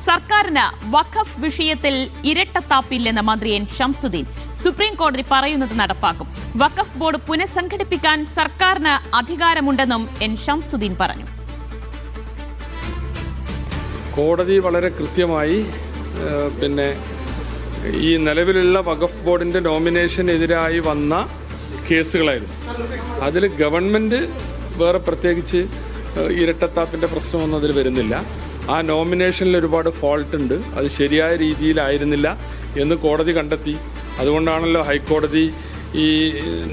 സർക്കാരിന് വഖഫ് വിഷയത്തിൽ ഇരട്ടത്താപ്പില്ലെന്ന് മന്ത്രി എൻ ഷംസുദ്ദീൻ. സുപ്രീം കോടതി പറയുന്നത് നടപ്പാക്കും. വഖഫ് ബോർഡ് പുനഃസംഘടിപ്പിക്കാൻ സർക്കാരിന് അധികാരമുണ്ടെന്നും എൻ ഷംസുദ്ദീൻ പറഞ്ഞു. കോടതി വളരെ കൃത്യമായി ഈ നിലവിലുള്ള വഖഫ് ബോർഡിന്റെ നോമിനേഷനെതിരായി വന്ന കേസുകളായിരുന്നു. അതിൽ ഗവൺമെന്റ് വേറെ പ്രത്യേകിച്ച് ഇരട്ടത്താപ്പിന്റെ പ്രശ്നമൊന്നും അതിൽ വരുന്നില്ല. ആ നോമിനേഷനിൽ ഒരുപാട് ഫോൾട്ട് ഉണ്ട്, അത് ശരിയായ രീതിയിലായിരുന്നില്ല എന്ന് കോടതി കണ്ടെത്തി. അതുകൊണ്ടാണല്ലോ ഹൈക്കോടതി ഈ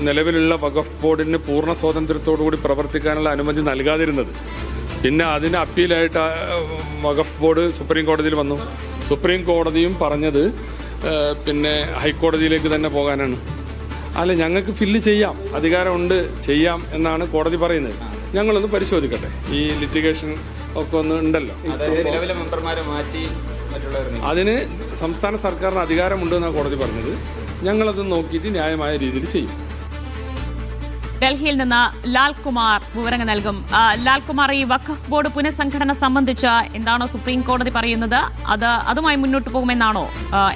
നിലവിലുള്ള വഖഫ് ബോർഡിന് പൂർണ്ണ സ്വാതന്ത്ര്യത്തോടുകൂടി പ്രവർത്തിക്കാനുള്ള അനുമതി നൽകാതിരുന്നത്. പിന്നെ അതിന് അപ്പീലായിട്ട് വഖഫ് ബോർഡ് സുപ്രീം കോടതിയിൽ വന്നു. സുപ്രീം കോടതിയും പറഞ്ഞത് ഹൈക്കോടതിയിലേക്ക് തന്നെ പോകാനാണ്. അല്ല, ഞങ്ങൾക്ക് ഫില്ല് ചെയ്യാം, അധികാരമുണ്ട്, ചെയ്യാം എന്നാണ് കോടതി പറയുന്നത്. ഞങ്ങളൊന്ന് പരിശോധിക്കട്ടെ. ഈ ലിറ്റിഗേഷൻ ഒക്കെ ഒന്ന് ഉണ്ടല്ലോ, അതിന് സംസ്ഥാന സർക്കാരിന് അധികാരമുണ്ട് എന്നാണ് കോടതി പറഞ്ഞത്. ഞങ്ങളത് നോക്കിയിട്ട് ന്യായമായ രീതിയിൽ ചെയ്യും. ഡൽഹിയിൽ നിന്ന് ലാൽകുമാർ വിവരങ്ങൾ നൽകും. ലാൽകുമാർ, ഈ വഖഫ് ബോർഡ് പുനഃസംഘടന സംബന്ധിച്ച് എന്താണോ സുപ്രീം കോടതി പറയുന്നത്, അതുമായി മുന്നോട്ട് പോകുമെന്നാണോ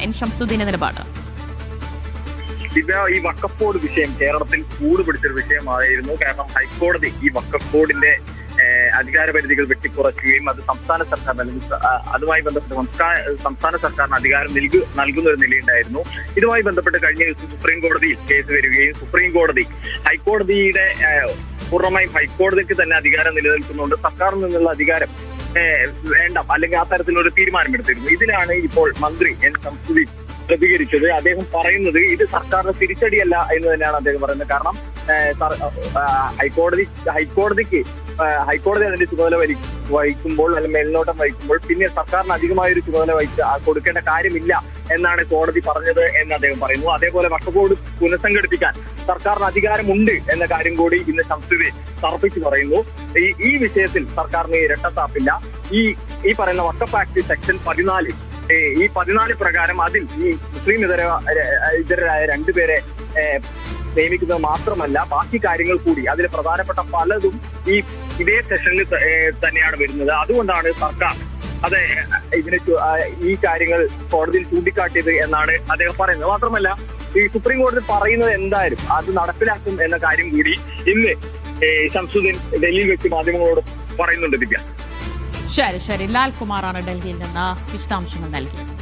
എൻ ഷംസുദ്ദീന്റെ നിലപാട്? ഈ വഖഫ് ബോർഡ് വിഷയം കേരളത്തിൽ ചൂടുപിടിച്ചൊരു വിഷയമായിരുന്നു. കാരണം ഹൈക്കോടതി ഈ വഖഫ് ബോർഡിന്റെ അധികാരപരിധികൾ വെട്ടിക്കുറയ്ക്കുകയും അത് സംസ്ഥാന സർക്കാർ അതുമായി ബന്ധപ്പെട്ട് സംസ്ഥാന സർക്കാരിന് അധികാരം നൽകുന്ന ഒരു നിലയുണ്ടായിരുന്നു. ഇതുമായി ബന്ധപ്പെട്ട് കഴിഞ്ഞ ദിവസം സുപ്രീം കോടതിയിൽ കേസ് വരികയും സുപ്രീം കോടതി ഹൈക്കോടതിയുടെ പൂർണ്ണമായും ഹൈക്കോടതിക്ക് തന്നെ അധികാരം നിലനിൽക്കുന്നുണ്ട്, സർക്കാരിൽ നിന്നുള്ള അധികാരം വേണ്ട, അല്ലെങ്കിൽ ആ തരത്തിലൊരു തീരുമാനമെടുത്തിരുന്നു. ഇതിലാണ് ഇപ്പോൾ മന്ത്രി എൻ ഷംസുദ്ദീൻ പ്രതികരിച്ചത്. അദ്ദേഹം പറയുന്നത് ഇത് സർക്കാരിന് തിരിച്ചടിയല്ല എന്ന് തന്നെയാണ് അദ്ദേഹം പറയുന്നത്. കാരണം ഹൈക്കോടതി അതിന്റെ ചുമതല വഹിക്കുമ്പോൾ അല്ലെങ്കിൽ മേൽനോട്ടം വഹിക്കുമ്പോൾ പിന്നെ സർക്കാരിന് അധികമായൊരു ചുമതല കൊടുക്കേണ്ട കാര്യമില്ല എന്നാണ് കോടതി പറഞ്ഞത് എന്ന് അദ്ദേഹം പറയുന്നു. അതേപോലെ വഖഫ് ബോർഡ് പുനഃസംഘടിപ്പിക്കാൻ സർക്കാരിന് അധികാരമുണ്ട് എന്ന കാര്യം കൂടി ഇന്ന് ഷംസുദ്ദീൻ തർപ്പിച്ച് പറയുന്നു. ഈ വിഷയത്തിൽ സർക്കാരിന് ഇരട്ടത്താപ്പില്ല. ഈ പറയുന്ന വഖഫ് ആക്ട് സെക്ഷൻ 14 ഈ 14 പ്രകാരം അതിൽ ഈ മുസ്ലിം ഇതരരായ രണ്ടുപേരെ നിയമിക്കുന്നത് മാത്രമല്ല ബാക്കി കാര്യങ്ങൾ കൂടി അതിൽ പ്രധാനപ്പെട്ട പലതും ഇതേ സെഷനിൽ തന്നെയാണ് വരുന്നത്. അതുകൊണ്ടാണ് സർക്കാർ ഈ കാര്യങ്ങൾ കോടതിയിൽ ചൂണ്ടിക്കാട്ടിയത് എന്നാണ് അദ്ദേഹം പറയുന്നത്. മാത്രമല്ല ഈ സുപ്രീം കോടതി പറയുന്നത് എന്തായാലും അത് നടപ്പിലാക്കും എന്ന കാര്യം കൂടി ഇന്ന് ഷംസുദ്ദീൻ ഡൽഹിയിൽ വെച്ച് മാധ്യമങ്ങളോട് പറയുന്നുണ്ട്. ദിവ്യ, ശരി. ലാൽകുമാറാണ് ഡൽഹിയിൽ നിന്ന് വിശദാംശങ്ങൾ നൽകിയത്.